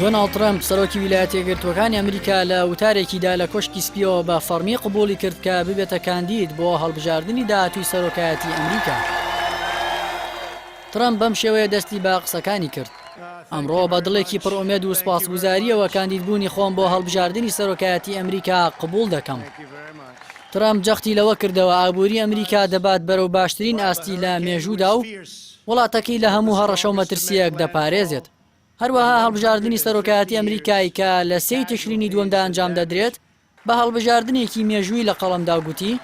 دۆناڵد ترەمپ سەرۆکی ویلایەتە یەکگرتووەکانی ئەمریکا لە وتارێکیدا لە کۆشکی سپیەوە بە فەرمی قبوڵی کرد کە ببێتە کاندید بۆ هەڵبژاردننی داهاتووی سەرۆکایەتی ئەمریکا. ترەمپ بەم شێوەیە دەستی بە قسەکانی کرد. ئەمڕۆ بە دڵێکی پڕئومێد و سپاسگوزاریەوە کاندیدبوونی خۆم بۆ هەڵبژاردننی سەرۆکایەتی ئەمریکا قبوڵ دەکەم. ترەمپ جەختی لەوە کردەوە ئابووری ئەمریکا دەبات بەرەو باشترین ئاستی لە مێژوودا و وڵاتەکەی لە هەموو هەڕەشە و مەترسیەک دەپارێزێت. هەروەها هەڵبژاردننی سەرۆکایەتی ئەمریکای کە لە 3 تشرینی دووەمدا ئەنجام دەدرێت بە هەڵبژاردنێکی مێژووی لە قەڵەمدا گوتی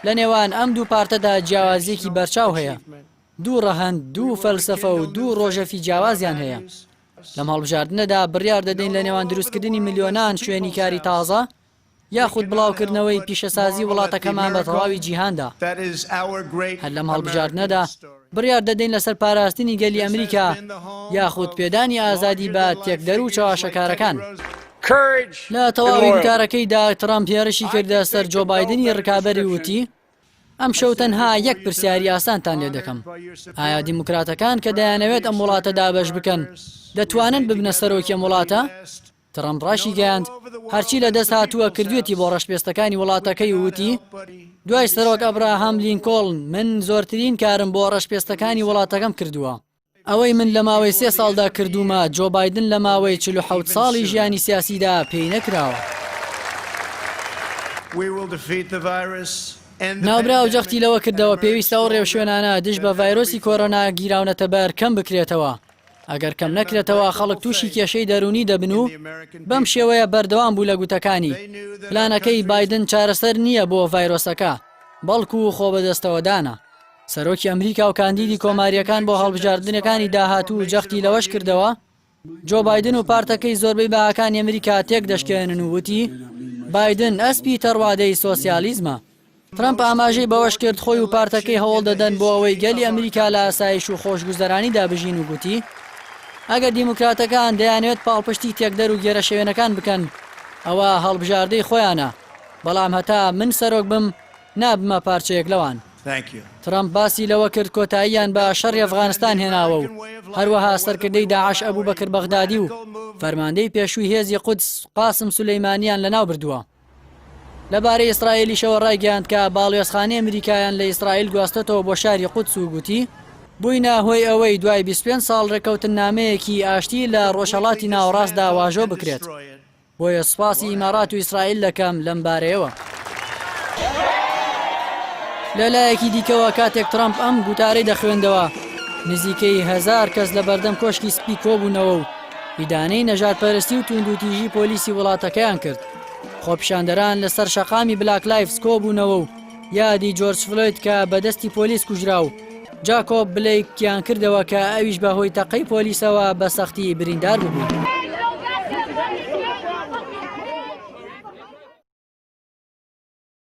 لە نێوان ئەم دوو پارتەدا جیاوازیەکی بەرچاو هەیە. دوو ڕەهەند، دوو فەلسەفە و دوو ڕۆژەفی جیاوازیان هەیە. لەم هەڵبژاردنەدا بڕیار دەدەین لە نێوان دروستکردنی میلیۆنان شوێنی کاری تازە یاخود بڵاوکردنەوەی پیشەسازی وڵاتەکەمان بە تەواوی جیهاندا. هەر لەم هەڵبژاردنەدا بڕیار دەدەین لەسەر پاراستنی گەلی ئەمریکا یاخود پێدانی ئازادی بە تێکدەر و چاواشەکارەکان. لە تەواوی وتارەکەیدا ترەمپ هێرشی کردە سەر جۆ بایدنی ڕکابەری وتی ئەم شەو تەنها یەک پرسیاری ئاسانتان لێ دەکەم. ئایا دیموکراتەکان کە دەیانەوێت ئەم وڵاتە دابەش بکەن دەتوانن ببنە سەرۆکی ئەم وڵاتە؟ ترەمپ ڕاشی گەیاند هەرچی لە دەست هاتووە کردوێتی بۆ ڕەشپێستەکانی وڵاتەکەی وتی دوای سەرۆک ئەبراهام لینکۆڵن من زۆرترین کارم بۆ ڕەشپێستەکانی وڵاتەکەم کردووە. ئەوەی من لە ماوەی 3 ساڵدا کردومە جۆ بایدن لە ماوەی 47 ساڵی ژیانی سیاسیدا پێی نەکراوە. ناوبرا و جەختی لەوە کردەوە پێویستە ئەو ڕێوشوێنانە دژ بە ڤایرۆسی کۆرۆنا گیراونەتە بەر کەم بکرێتەوە. ئەگەر کەم نەکرێتەوە خەڵک تووشی کێشەی دەرونی دەبن و بەم شێوەیە بەردەوام بوو لە گوتەکانی پلانەکەی بایدن چارەسەر نییە بۆ ڤایرۆسەکە بەڵکو و خۆبەدەستەوەدانە. سەرۆکی ئەمریکا و کاندیدی کۆماریەکان بۆ هەڵبژاردنەکانی داهاتوو جەختی لەوەش کردەوە جۆ بایدن و پارتەکەی زۆربەی باهەکانی ئەمریکا تێک دەشکێنن و وتی بایدن ئەسپی تەڕوادەی سۆسیالیزمە. ترەمپ ئاماژەی بەوەش کرد خۆی و پارتەکەی هەوڵ دەدەن بۆ ئەوەی گەلی ئەمریکا لە ئاسایش و خۆشگوزەرانی دابژین و گوتی ئەگەر دیموکراتەکان دەیانوێت پاڵپشتی تێکدەر و گێرە شەوێنەکان بکەن ئەوە هەڵبژاردەی خۆیانە بەڵام هەتا من سەرۆک بم نابمە پارچەیەک لەوان. ترەمپ باسی لەوە کرد کۆتاییان بە شەڕی ئەفغانستان هێناوە و هەروەها سەرکردەی داعش ئەبوو بەکر بەغدادی و فەرماندەی پێشووی هێزی قودس قاسم سولەیمانیان لەناو بردووە. لەبارەی ئیسرائیلیشەوە ڕایگەیاند کە باڵێۆزخانەی ئەمریکایان لە ئیسرائیل گواستێتەوە بۆ شاری قودس و گوتی بووینە هۆی ئەوەی دوای 25 ساڵ ڕێکەوتن نامەیەکی ئاشتی لە ڕۆژهەڵاتی ناوەڕاستدا واژۆ بکرێت. بۆیە سوپاسی ئیمارات و ئیسرائیل دەکەم لەم بارەیەوە. لەلایەکی دیکەوە کاتێک ترەمپ ئەم گوتارەی دەخوێندەوە نزیکەی 1000 کەس لە بەردەم کۆشکی سپی کۆبوونەوە و ئیدانەی نەژادپەرستی و توندوتیژی پۆلیسی وڵاتەکەیان کرد. خۆپیشاندەران لەسەر شەقامی بلاک لایفز کۆبوونەوە و یادی جۆرج فلۆید کە بەدەستی پۆلیس کوژرا و جاکۆب بلەیکیان کردەوە کە ئەویش بەهۆی تەقەی پۆلیسەوە بە سەختی بریندار ببوو.